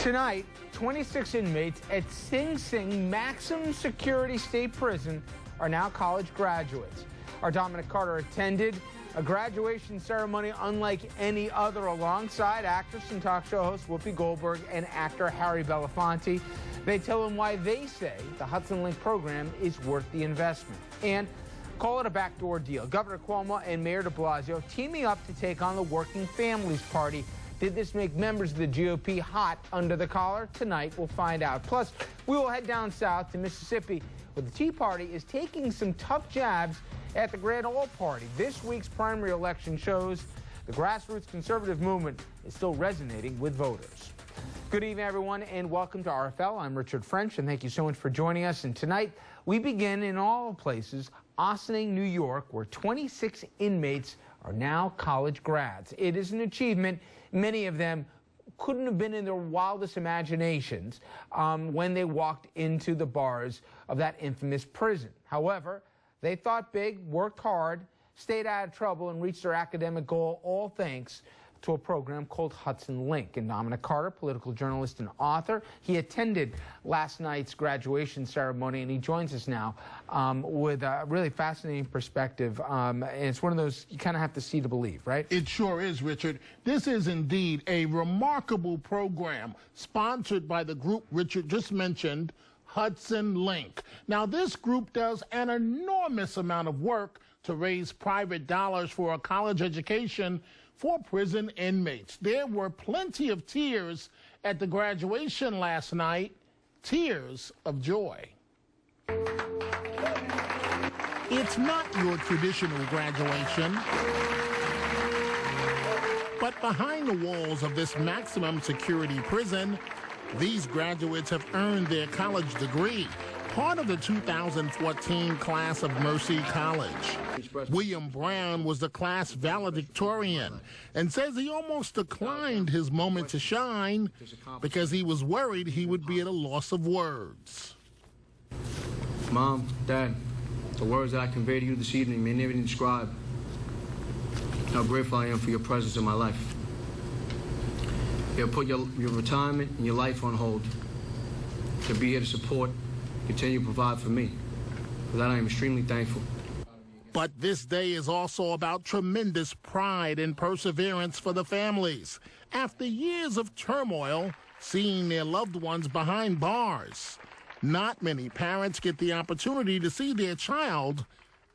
Tonight, 26 inmates at Sing Sing Maximum Security State Prison are now college graduates. Our Dominic Carter attended a graduation ceremony unlike any other alongside actress and talk show host Whoopi Goldberg and actor Harry Belafonte. They tell him why they say the Hudson Link program is worth the investment and call it a backdoor deal. Governor Cuomo and Mayor de Blasio teaming up to take on the Working Families Party. Did this make members of the GOP hot under the collar? Tonight, we'll find out. Plus, we will head down south to Mississippi, where the Tea Party is taking some tough jabs at the Grand Ole Party. This week's primary election shows the grassroots conservative movement is still resonating with voters. Good evening, everyone, and welcome to RFL. I'm Richard French, and thank you so much for joining us. And tonight, we begin in all places, Ossining, New York, where 26 inmates are now college grads. It is an achievement. Many of them couldn't have been in their wildest imaginations when they walked into the bars of that infamous prison. However, they thought big, worked hard, stayed out of trouble, and reached their academic goal, all thanks to a program called Hudson Link. And Dominic Carter, political journalist and author, he attended last night's graduation ceremony, and he joins us now with a really fascinating perspective. And it's one of those you kind of have to see to believe, right? It sure is, Richard. This is indeed a remarkable program sponsored by the group Richard just mentioned, Hudson Link. Now, this group does an enormous amount of work to raise private dollars for a college education for prison inmates. There were plenty of tears at the graduation last night, tears of joy. It's not your traditional graduation, but behind the walls of this maximum security prison, these graduates have earned their college degree, part of the 2014 class of Mercy College. William Brown was the class valedictorian and says he almost declined his moment to shine because he was worried he would be at a loss of words. Mom, Dad, the words that I conveyed to you this evening may never describe how grateful I am for your presence in my life. You have put your retirement and your life on hold to be here to support, continue to provide for me. For that, I am extremely thankful. But this day is also about tremendous pride and perseverance for the families. After years of turmoil, seeing their loved ones behind bars, not many parents get the opportunity to see their child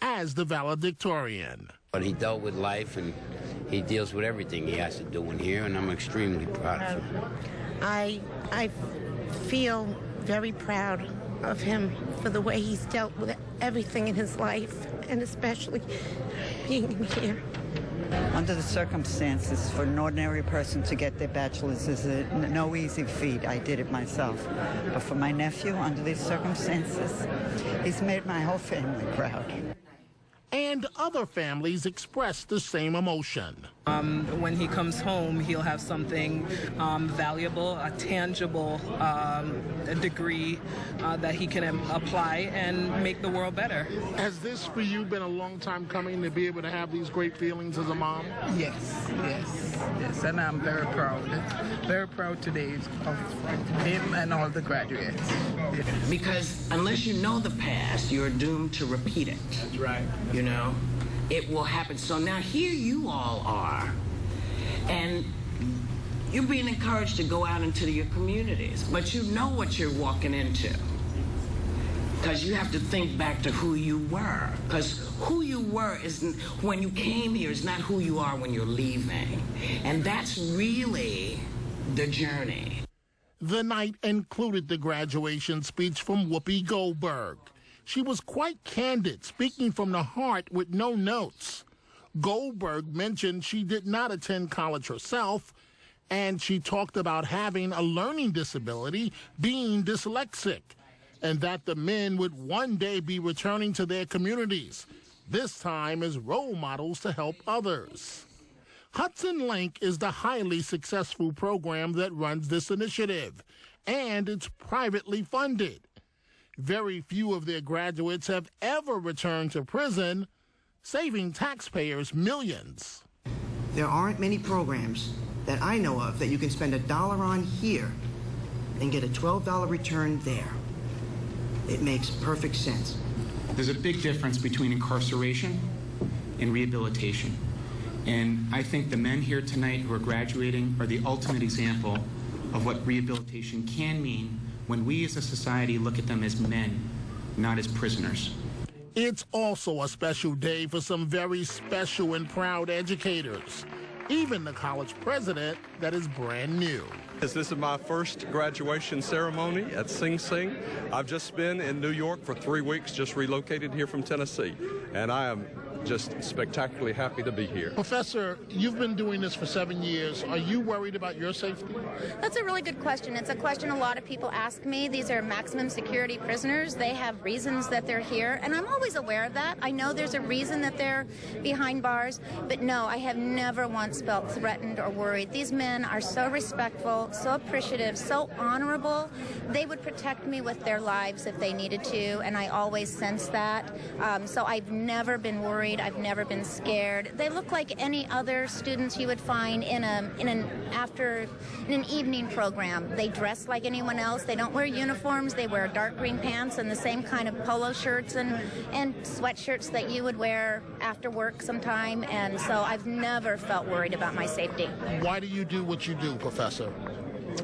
as the valedictorian. But he dealt with life, and he deals with everything he has to do in here, and I'm extremely proud of him. I feel very proud of him for the way he's dealt with everything in his life, and especially being in here. Under the circumstances, for an ordinary person to get their bachelor's is no easy feat. I did it myself. But for my nephew, under these circumstances, he's made my whole family proud. And other families express the same emotion. When he comes home, he'll have something valuable, a tangible a degree that he can apply and make the world better. Has this for you been a long time coming to be able to have these great feelings as a mom? Yes, and I'm very proud today of him and all the graduates. Because unless you know the past, you're doomed to repeat it. That's right. You know, it will happen. So now here you all are, and you're being encouraged to go out into your communities, but you know what you're walking into, because you have to think back to who you were, because who you were isn't when you came here is not who you are when you're leaving, and that's really the journey. The night included the graduation speech from Whoopi Goldberg. She was quite candid, speaking from the heart with no notes. Goldberg mentioned she did not attend college herself, and she talked about having a learning disability, being dyslexic, and that the men would one day be returning to their communities, this time as role models to help others. Hudson Link is the highly successful program that runs this initiative, and it's privately funded. Very few of their graduates have ever returned to prison, saving taxpayers millions. There aren't many programs that I know of that you can spend $1 on here and get a $12 return there. It makes perfect sense. There's a big difference between incarceration and rehabilitation. And I think the men here tonight who are graduating are the ultimate example of what rehabilitation can mean when we as a society look at them as men, not as prisoners. It's also a special day for some very special and proud educators. Even the college president that is brand new. This is my first graduation ceremony at Sing Sing. I've just been in New York for 3 weeks, just relocated here from Tennessee, and I am just spectacularly happy to be here. Professor, you've been doing this for 7 years. Are you worried about your safety? That's a really good question. It's a question a lot of people ask me. These are maximum security prisoners. They have reasons that they're here, and I'm always aware of that. I know there's a reason that they're behind bars, but no, I have never once felt threatened or worried. These men are so respectful, so appreciative, so honorable. They would protect me with their lives if they needed to, and I always sense that. So I've never been worried. I've never been scared. They look like any other students you would find in an evening program. They dress like anyone else. They don't wear uniforms. They wear dark green pants and the same kind of polo shirts and sweatshirts that you would wear after work sometime. And so I've never felt worried about my safety. Why do you do what you do, Professor?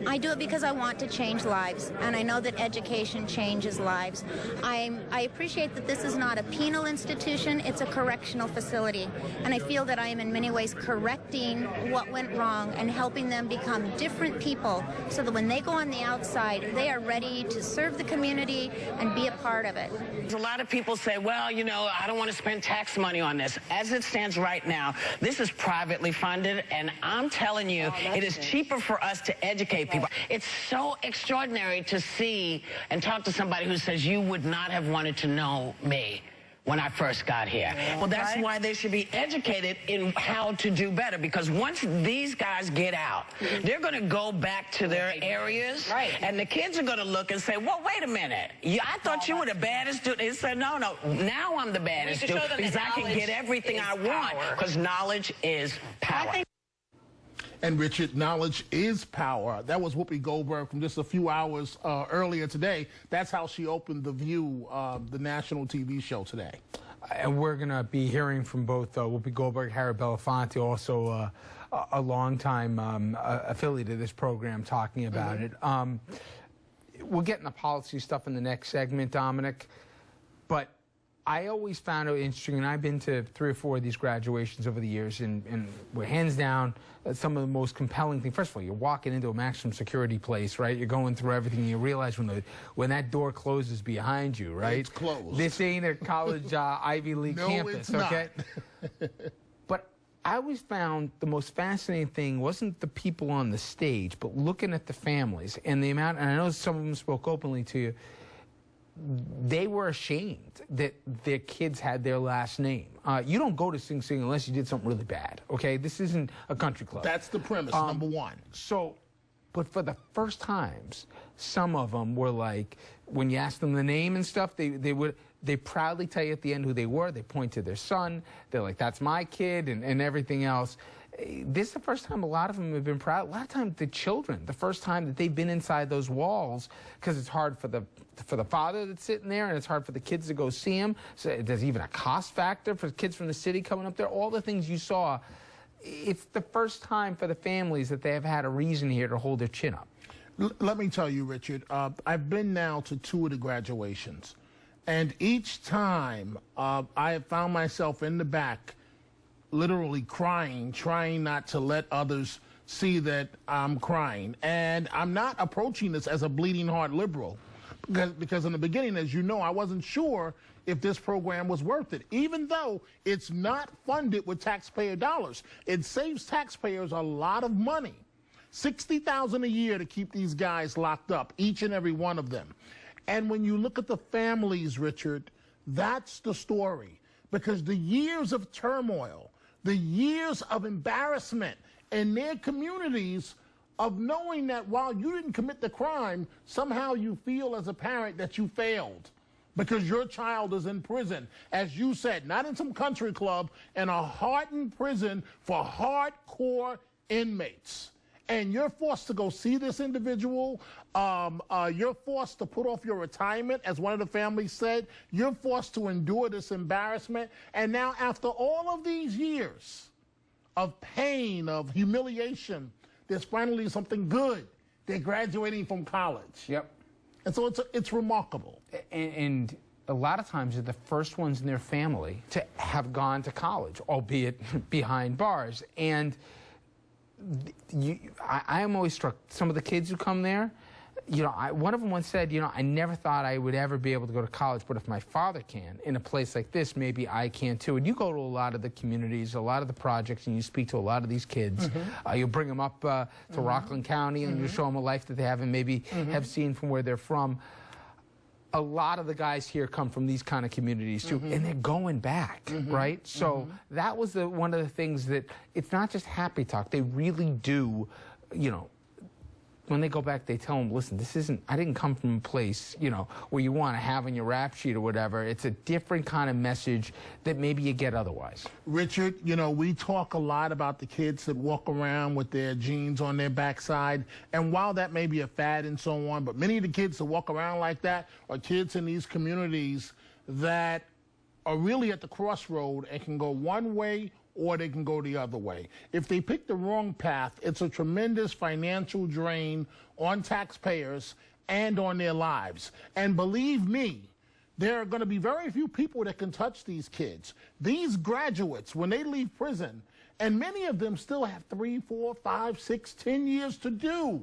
I do it because I want to change lives, and I know that education changes lives. I appreciate that this is not a penal institution, it's a correctional facility, and I feel that I am in many ways correcting what went wrong and helping them become different people so that when they go on the outside, they are ready to serve the community and be a part of it. A lot of people say, well, you know, I don't want to spend tax money on this. As it stands right now, this is privately funded, and I'm telling you, it is cheaper for us to educate people. It's so extraordinary to see and talk to somebody who says you would not have wanted to know me when I first got here. Well, that's why they should be educated in how to do better, because once these guys get out, they're going to go back to their areas, and the kids are going to look and say, well, wait a minute. I thought you were the baddest dude. They said, no, now I'm the baddest dude because I can get everything I want, because knowledge is power. And Richard, knowledge is power. That was Whoopi Goldberg from just a few hours earlier today. That's how she opened The View, the national TV show today. And we're going to be hearing from both Whoopi Goldberg, Harry Belafonte, also a longtime affiliate of this program, talking about it. We'll get in the policy stuff in the next segment, Dominic. But I always found it interesting, and I've been to 3 or 4 of these graduations over the years, and we're hands down some of the most compelling things. First of all, you're walking into a maximum security place, right? You're going through everything, and you realize when that door closes behind you, right? It's closed. This ain't a college Ivy League campus, it's okay? not. But I always found the most fascinating thing wasn't the people on the stage, but looking at the families and the amount, and I know some of them spoke openly to you, they were ashamed that their kids had their last name. You don't go to Sing Sing unless you did something really bad, okay? This isn't a country club. That's the premise, number one. So, but for the first times, some of them were like, when you asked them the name and stuff, they proudly tell you at the end who they were. They point to their son. They're like, that's my kid, and everything else. This is the first time a lot of them have been proud. A lot of times the children, the first time that they've been inside those walls, because it's hard for the father that's sitting there, and it's hard for the kids to go see him. So there's even a cost factor for kids from the city coming up there. All the things you saw, it's the first time for the families that they have had a reason here to hold their chin up. Let me tell you, Richard, I've been now to 2 of the graduations, and each time I have found myself in the back literally crying, trying not to let others see that I'm crying. And I'm not approaching this as a bleeding heart liberal, because in the beginning, as you know, I wasn't sure if this program was worth it, even though it's not funded with taxpayer dollars. It saves taxpayers a lot of money. $60,000 a year to keep these guys locked up, each and every one of them. And when you look at the families, Richard, that's the story, because the years of turmoil, the years of embarrassment in their communities, of knowing that while you didn't commit the crime, somehow you feel as a parent that you failed because your child is in prison, as you said, not in some country club, in a hardened prison for hardcore inmates. and you're forced to go see this individual. You're forced to put off your retirement, as one of the families said. You're forced to endure this embarrassment. And now, after all of these years of pain, of humiliation, there's finally something good. They're graduating from college. Yep. And so it's remarkable. And a lot of times they're the first ones in their family to have gone to college, albeit behind bars. And I am always struck, some of the kids who come there, you know, one of them once said, you know, I never thought I would ever be able to go to college, but if my father can, in a place like this, maybe I can too. And you go to a lot of the communities, a lot of the projects, and you speak to a lot of these kids. You bring them up to Rockland County, and you show them a life that they haven't maybe have seen from where they're from. A lot of the guys here come from these kind of communities too, and they're going back, right? So that was one of the things that, it's not just happy talk. They really do, you know, when they go back, they tell them, listen, this isn't, I didn't come from a place, you know, where you want to have on your rap sheet or whatever. It's a different kind of message that maybe you get otherwise. Richard, you know, we talk a lot about the kids that walk around with their jeans on their backside. And while that may be a fad and so on, but many of the kids that walk around like that are kids in these communities that are really at the crossroad and can go one way or they can go the other way. If they pick the wrong path, it's a tremendous financial drain on taxpayers and on their lives. And believe me, there are going to be very few people that can touch these kids. These graduates, when they leave prison, and many of them still have 3, 4, 5, 6, 10 years to do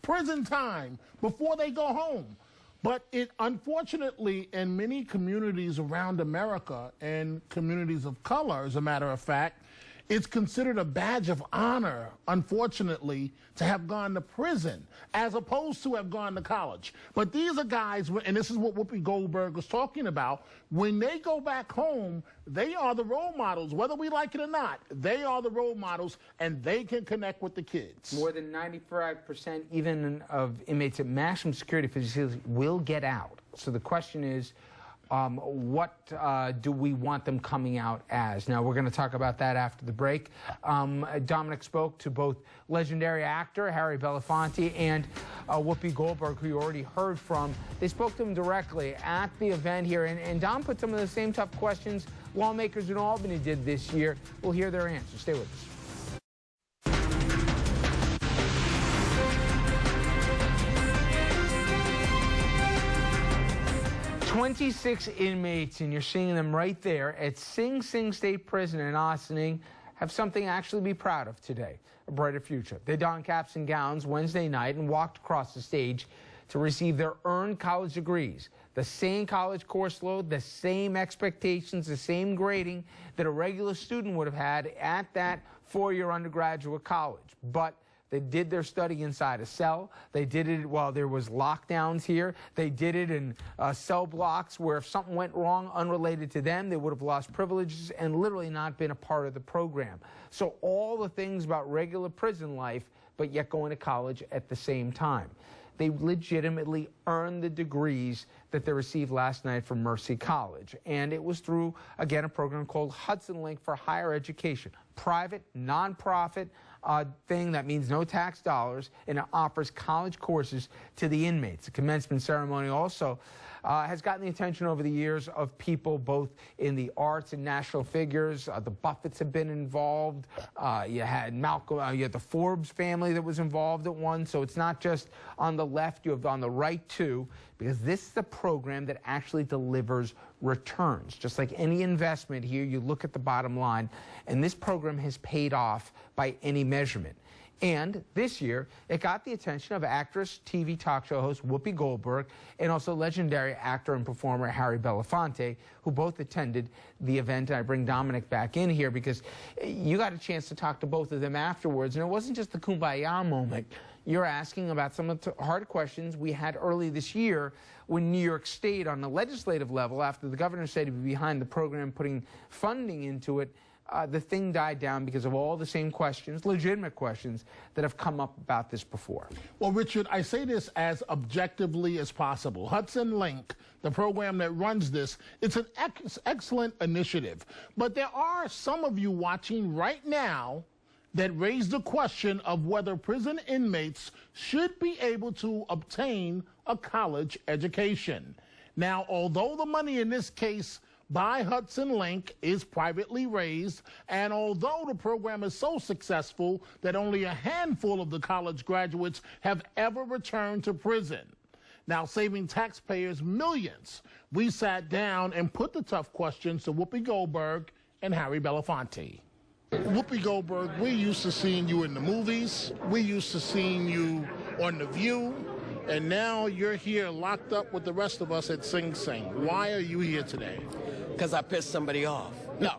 prison time before they go home. But it, unfortunately, in many communities around America and communities of color, as a matter of fact, it's considered a badge of honor, unfortunately, to have gone to prison as opposed to have gone to college. But these are guys, and this is what Whoopi Goldberg was talking about, when they go back home, they are the role models, whether we like it or not. They are the role models, and they can connect with the kids. More than 95% even of inmates at maximum security facilities will get out. So the question is, what do we want them coming out as? Now, we're going to talk about that after the break. Dominic spoke to both legendary actor Harry Belafonte and Whoopi Goldberg, who you already heard from. They spoke to him directly at the event here, and Dom put some of the same tough questions lawmakers in Albany did this year. We'll hear their answers. Stay with us. 26 inmates, and you're seeing them right there at Sing Sing State Prison in Ossining, have something to actually be proud of today, a brighter future. They donned caps and gowns Wednesday night and walked across the stage to receive their earned college degrees. The same college course load, the same expectations, the same grading that a regular student would have had at that four-year undergraduate college. But they did their study inside a cell. They did it while there was lockdowns here. They did it in cell blocks where if something went wrong unrelated to them, they would have lost privileges and literally not been a part of the program. So all the things about regular prison life, but yet going to college at the same time. They legitimately earned the degrees that they received last night from Mercy College. And it was through, again, a program called Hudson Link for Higher Education. Private, nonprofit thing that means no tax dollars, and it offers college courses to the inmates. The commencement ceremony also has gotten the attention over the years of people both in the arts and national figures. The Buffetts have been involved. You had Malcolm, you had the Forbes family that was involved at one. So it's not just on the left, you have on the right too, because this is the program that actually delivers returns. Just like any investment here, you look at the bottom line, and this program has paid off by any measurement. And this year, it got the attention of actress, TV talk show host Whoopi Goldberg, and also legendary actor and performer Harry Belafonte, who both attended the event. And I bring Dominic back in here because you got a chance to talk to both of them afterwards. And it wasn't just the kumbaya moment. You're asking about some of the hard questions we had early this year when New York State, on the legislative level, after the governor said he'd be behind the program putting funding into it, the thing died down because of all the same questions, legitimate questions, that have come up about this before. Well, Richard, I say this as objectively as possible. Hudson Link, the program that runs this, it's an excellent initiative. But there are some of you watching right now that raised the question of whether prison inmates should be able to obtain a college education. Now, although the money in this case by Hudson Link is privately raised, and although the program is so successful that only a handful of the college graduates have ever returned to prison, now saving taxpayers millions, we sat down and put the tough questions to Whoopi Goldberg and Harry Belafonte. Whoopi Goldberg, we're used to seeing you in the movies, we're used to seeing you on The View, and now you're here locked up with the rest of us at Sing Sing. Why are you here today? Because I pissed somebody off. No.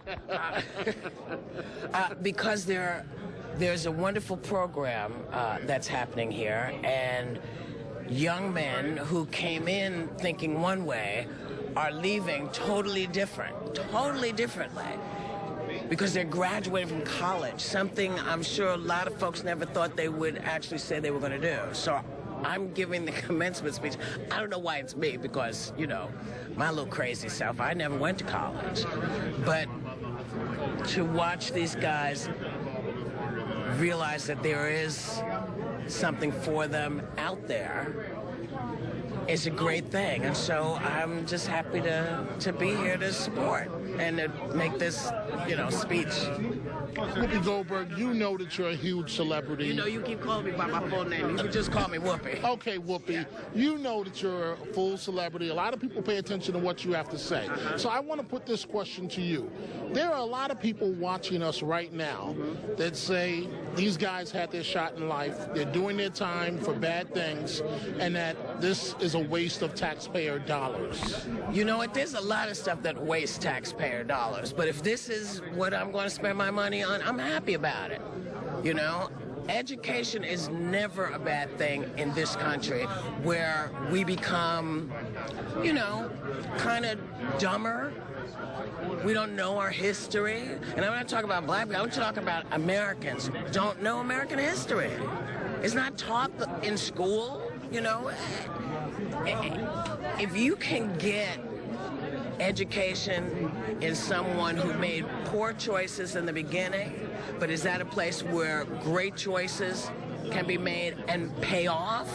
Because there's a wonderful program that's happening here, and young men who came in thinking one way are leaving totally differently. Because they're graduating from college, something I'm sure a lot of folks never thought they would actually say they were going to do. So I'm giving the commencement speech. I don't know why it's me, because, you know, my little crazy self, I never went to college. But to watch these guys realize that there is something for them out there is a great thing. And so I'm just happy to be here to support and to make this, you know, speech. Whoopi Goldberg, you know that you're a huge celebrity. You know, you keep calling me by my full name. You can just call me Whoopi. Okay, Whoopi. Yeah. You know that you're a full celebrity. A lot of people pay attention to what you have to say. So I want to put this question to you. There are a lot of people watching us right now that say these guys had their shot in life, they're doing their time for bad things, and that this is a waste of taxpayer dollars. You know what? There's a lot of stuff that wastes taxpayer dollars, but if this is what I'm going to spend my money on, I'm happy about it. You know, education is never a bad thing in this country, where we become, you know, kind of dumber. We don't know our history. And I'm not talking about black people, I'm talking about Americans who don't know American history. It's not taught in school, you know. If you can get education in someone who made poor choices in the beginning, but is at a place where great choices can be made and pay off,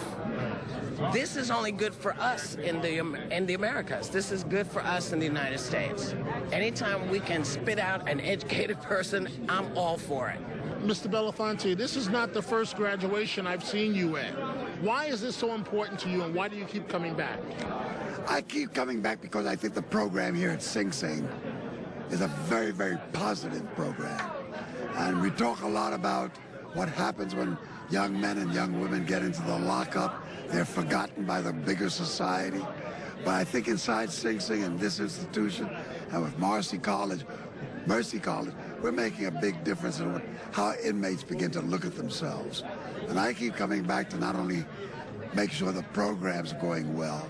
this is only good for us in the Americas. This is good for us in the United States. Anytime we can spit out an educated person, I'm all for it. Mr. Belafonte, this is not the first graduation I've seen you at. Why is this so important to you, and why do you keep coming back? I keep coming back because I think the program here at Sing Sing is a very, very positive program. And we talk a lot about what happens when young men and young women get into the lockup. They're forgotten by the bigger society. But I think inside Sing Sing and this institution, and with Mercy College, we're making a big difference in how inmates begin to look at themselves. And I keep coming back to not only make sure the program's going well,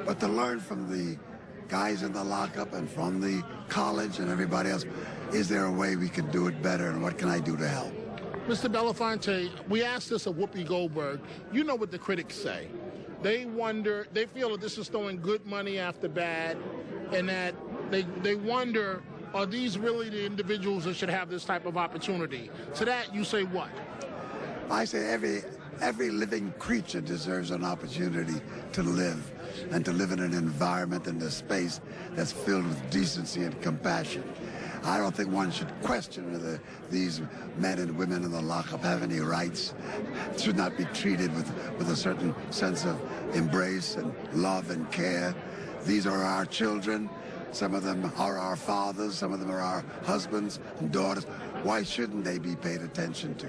but to learn from the guys in the lockup and from the college and everybody else, is there a way we can do it better, and what can I do to help? Mr. Belafonte, we asked this of Whoopi Goldberg. You know what the critics say. They feel that this is throwing good money after bad, and that they wonder, are these really the individuals that should have this type of opportunity? To that, you say what? I say every living creature deserves an opportunity to live, and to live in an environment and a space that's filled with decency and compassion. I don't think one should question whether these men and women in the lockup have any rights. Should not be treated with a certain sense of embrace and love and care. These are our children. Some of them are our fathers. Some of them are our husbands and daughters. Why shouldn't they be paid attention to?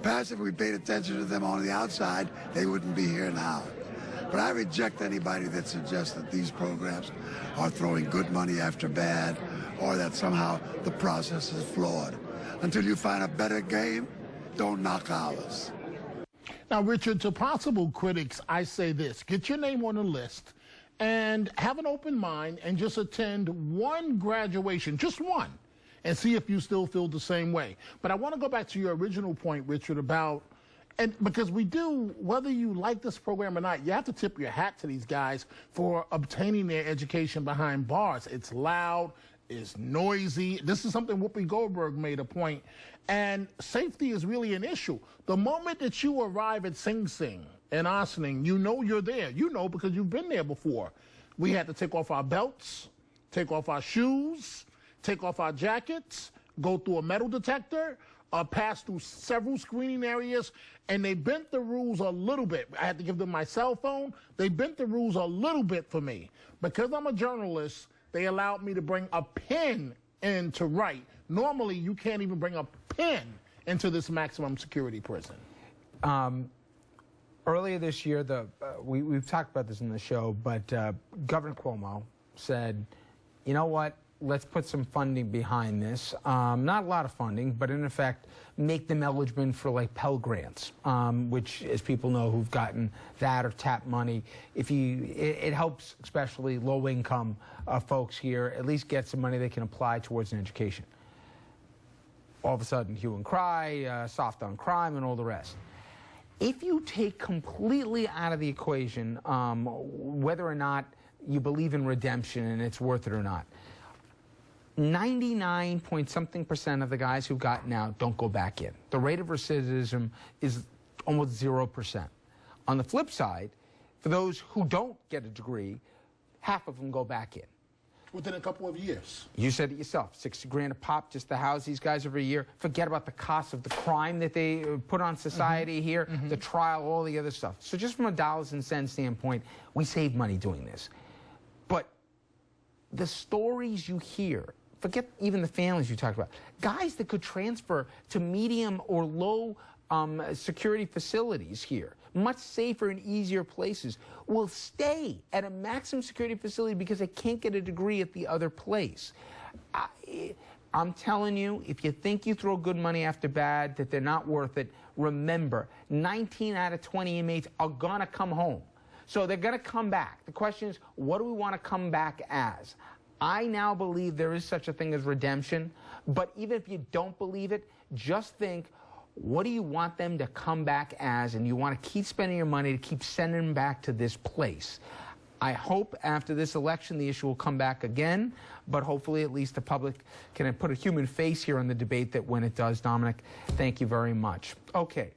Perhaps if we paid attention to them on the outside, they wouldn't be here now. But I reject anybody that suggests that these programs are throwing good money after bad, or that somehow the process is flawed. Until you find a better game, don't knock ours. Now, Richard, to possible critics, I say this. Get your name on the list and have an open mind and just attend one graduation, just one, and see if you still feel the same way. But I want to go back to your original point, Richard, about, and because we do, whether you like this program or not, you have to tip your hat to these guys for obtaining their education behind bars. It's loud, is noisy. This is something Whoopi Goldberg made a point. And safety is really an issue. The moment that you arrive at Sing Sing in Ossining, you know you're there. You know because you've been there before. We had to take off our belts, take off our shoes, take off our jackets, go through a metal detector, pass through several screening areas, and they bent the rules a little bit. I had to give them my cell phone. They bent the rules a little bit for me. Because I'm a journalist, they allowed me to bring a pen in to write. Normally, you can't even bring a pen into this maximum security prison. Earlier this year, we've talked about this in the show, but Governor Cuomo said, you know what, let's put some funding behind this. Not a lot of funding, but in effect, make them eligible for like Pell Grants, which, as people know who've gotten that or TAP money, it helps especially low-income folks here at least get some money they can apply towards an education. All of a sudden, hue and cry, soft on crime, and all the rest. If you take completely out of the equation whether or not you believe in redemption and it's worth it or not, 99-point-something% of the guys who've gotten out don't go back in. The rate of recidivism is almost 0%. On the flip side, for those who don't get a degree, half of them go back in. Within a couple of years. You said it yourself, $60 grand a pop just to house these guys every year. Forget about the cost of the crime that they put on society here, the trial, all the other stuff. So just from a dollars and cents standpoint, we save money doing this. But the stories you hear, forget even the families you talked about, guys that could transfer to medium or low security facilities here, much safer and easier places, will stay at a maximum security facility because they can't get a degree at the other place. I'm telling you, if you think you throw good money after bad, that they're not worth it, remember, 19 out of 20 inmates are going to come home. So they're going to come back. The question is, what do we want to come back as? I now believe there is such a thing as redemption, but even if you don't believe it, just think, what do you want them to come back as? And you want to keep spending your money to keep sending them back to this place. I hope after this election the issue will come back again, but hopefully at least the public can put a human face here on the debate that when it does. Dominic, thank you very much. Okay.